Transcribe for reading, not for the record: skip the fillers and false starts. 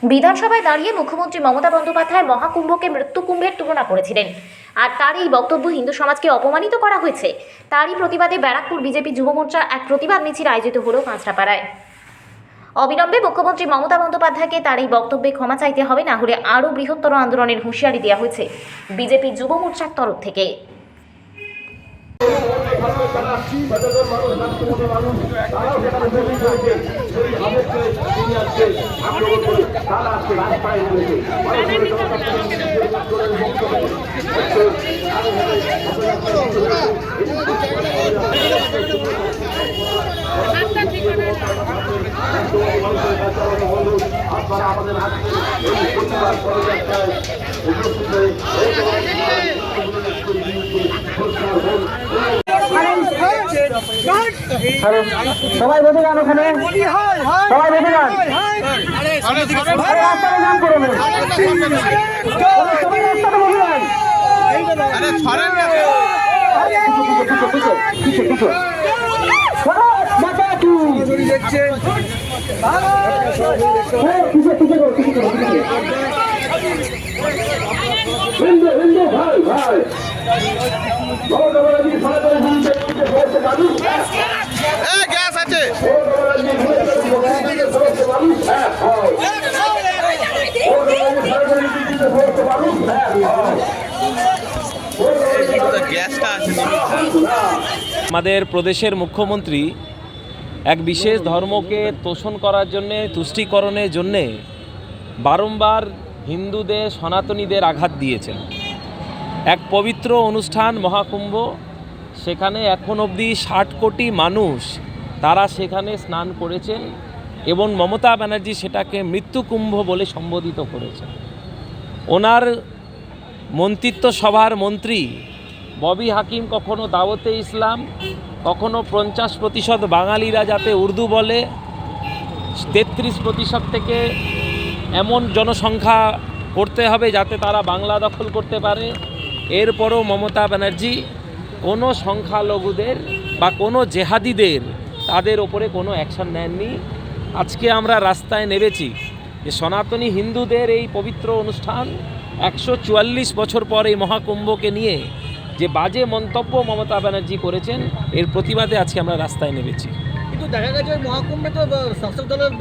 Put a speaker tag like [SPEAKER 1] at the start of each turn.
[SPEAKER 1] বিধানসভায় দাঁড়িয়ে মুখ্যমন্ত্রী মমতা বন্দ্যোপাধ্যায় মহাকুম্ভকে মৃত্যুকুম্ভের তুলনা করেছিলেন। আর তার এই বক্তব্য হিন্দু সমাজকে অপমানিত করা হয়েছে। তারই প্রতিবাদে ব্যারাকপুর বিজেপি যুব মোর্চার এক প্রতিবাদ মিছিল আয়োজিত হলো কাঁচরাপাড়ায়। অবিলম্বে মুখ্যমন্ত্রী মমতা বন্দ্যোপাধ্যায়কে তার এই বক্তব্যে ক্ষমা চাইতে হবে, না হলে আরও বৃহত্তর আন্দোলনের হুঁশিয়ারি দেওয়া হয়েছে বিজেপি যুব মোর্চার তরফ থেকে।
[SPEAKER 2] আপনারা আমাদের এই প্রতিবাদ পদযাত্রায় উপস্থিত হয়ে
[SPEAKER 3] সবাই বেঁধে যান, ওখানে সবাই বেঁধে যান, রাস্তাটা জাম করে নেন, সবাই রাস্তাটা বেঁধে যান।
[SPEAKER 4] গ্যাস আছে।
[SPEAKER 5] আমাদের প্রদেশের মুখ্যমন্ত্রী এক বিশেষ ধর্মকে তোষণ করার জন্যে, তুষ্টিকরণের জন্যে বারংবার হিন্দুদের, সনাতনীদের আঘাত দিয়েছেন। এক পবিত্র অনুষ্ঠান মহাকুম্ভ, সেখানে এখন অবধি 60 কোটি মানুষ তারা সেখানে স্নান করেছেন এবং মমতা ব্যানার্জি সেটাকে মৃত্যুকুম্ভ বলে সম্বোধিত করেছেন। ওনার মন্ত্রিত্ব সভার মন্ত্রী ববি হাকিম কখনো দাওয়াতে ইসলাম, কখনো 50% বাঙালিরা যাতে উর্দু বলে, 33% থেকে এমন জনসংখ্যা করতে হবে যাতে তারা বাংলা দখল করতে পারে। এরপরও মমতা ব্যানার্জি কোনো সংখ্যালঘুদের বা কোনো জেহাদিদের তাদের ওপরে কোনো অ্যাকশন নেননি। আজকে আমরা রাস্তায় নেমেছি যে সনাতনী হিন্দুদের এই পবিত্র অনুষ্ঠান 144 বছর পর এই মহাকুম্ভকে নিয়ে যে বাজে মন্তব্য মমতা ব্যানার্জি করেছেন, এর প্রতিবাদে আজকে আমরা রাস্তায় নেমেছি।
[SPEAKER 3] কিন্তু দেখা গেছে মহাকুম্ভে তো শাসক দলের